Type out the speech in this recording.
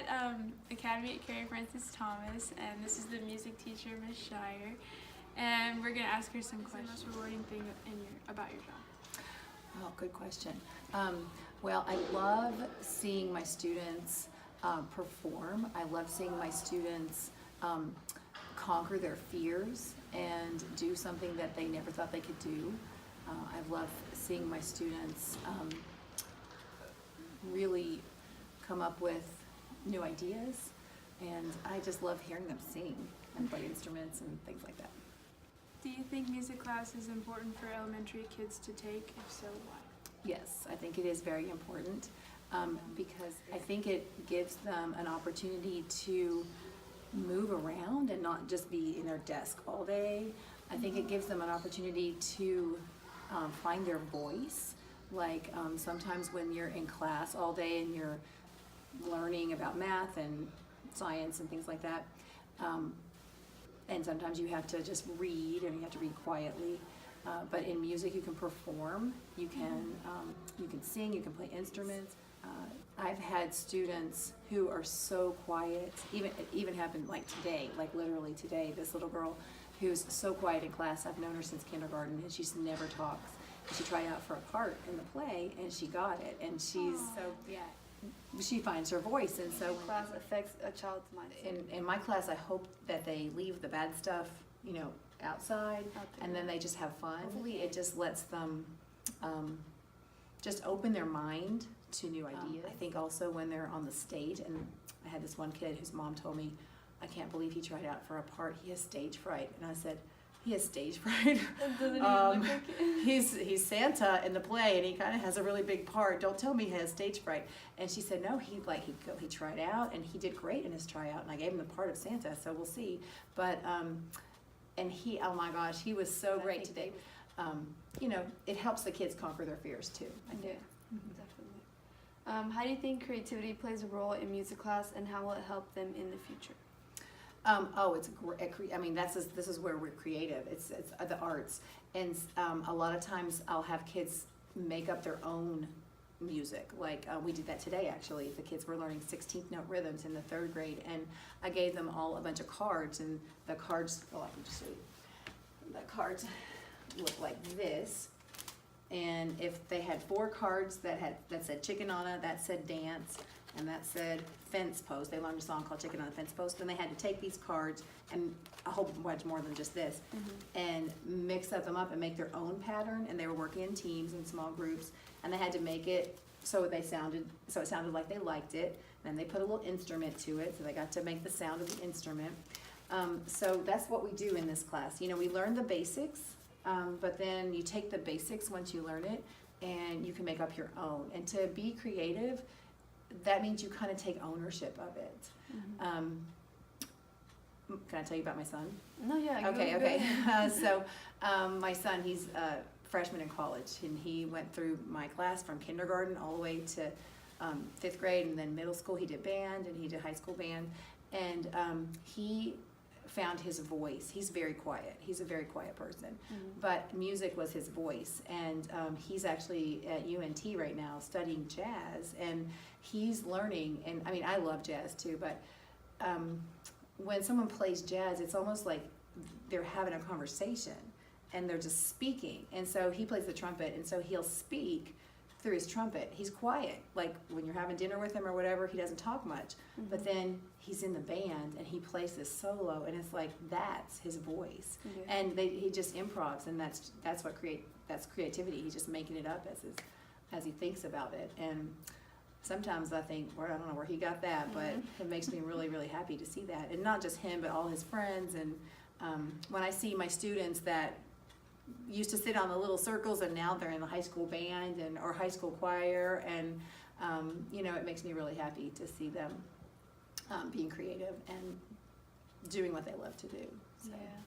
at Academy at Carrie Francis Thomas, and this is the music teacher, Miss Shire, and we're going to ask her some questions. What's the most rewarding thing about your job? Oh, good question. Well, I love seeing my students perform. I love seeing my students conquer their fears and do something that they never thought they could do. I love seeing my students really come up with new ideas, and I just love hearing them sing and play instruments and things like that. Do you think music class is important for elementary kids to take? If so, why? Yes, I think it is very important because I think it gives them an opportunity to move around and not just be in their desk all day. I think it gives them an opportunity to find their voice. Like sometimes when you're in class all day and you're learning about math and science and things like that, and sometimes you have to just read and you have to read quietly. But in music you can perform, you can sing, you can play instruments. I've had students who are so quiet, it even happened like today, like literally today, this little girl who's so quiet in class. I've known her since kindergarten and she just never talks. She tried out for a part in the play and she got it, and she's she finds her voice. And so class affects a child's mindset. In my class, I hope that they leave the bad stuff, outside, and then they just have fun. Hopefully it just lets them just open their mind to new ideas. I think also when they're on the stage, and I had this one kid whose mom told me, I can't believe he tried out for a part, he has stage fright. And I said, he has stage fright. He's Santa in the play, and he kind of has a really big part. Don't tell me he has stage fright. And she said, no, he tried out, and he did great in his tryout, and I gave him the part of Santa, so we'll see. But and he, oh my gosh, he was so great today. It helps the kids conquer their fears too, I think. Yeah, definitely. How do you think creativity plays a role in music class, and how will it help them in the future? It's this is where we're creative. It's the arts, and a lot of times I'll have kids make up their own music. Like we did that today actually. The kids were learning 16th note rhythms in the 3rd grade, and I gave them all a bunch of cards, and the cards, I can just show you. The cards look like this, and if they had 4 cards that said chicken on it, that said dance, and that said fence post. They learned a song called Chicken on the Fence Post, and they had to take these cards and a whole bunch more than just this, and mix them up and make their own pattern. And they were working in teams and small groups, and they had to make it so it sounded like they liked it. Then they put a little instrument to it, so they got to make the sound of the instrument. So that's what we do in this class. We learn the basics, but then you take the basics once you learn it, and you can make up your own. And to be creative, that means you kind of take ownership of it. Can I tell you about my son? No, yeah. Okay. So my son, he's a freshman in college, and he went through my class from kindergarten all the way to 5th grade, and then middle school he did band, and he did high school band, and he found his voice. He's very quiet. He's a very quiet person, but music was his voice, and he's actually at UNT right now studying jazz, and he's learning. And I mean, I love jazz too, but when someone plays jazz, it's almost like they're having a conversation and they're just speaking. And so he plays the trumpet, and so he'll speak through his trumpet. He's quiet, like when you're having dinner with him or whatever, he doesn't talk much, but then he's in the band and he plays this solo, and it's like that's his voice. And he just improvs, and that's creativity. He's just making it up as he thinks about it. And sometimes I think, well, I don't know where he got that, but it makes me really, really happy to see that. And not just him, but all his friends. And when I see my students that used to sit on the little circles, and now they're in the high school band or high school choir, and it makes me really happy to see them being creative and doing what they love to do. So. Yeah.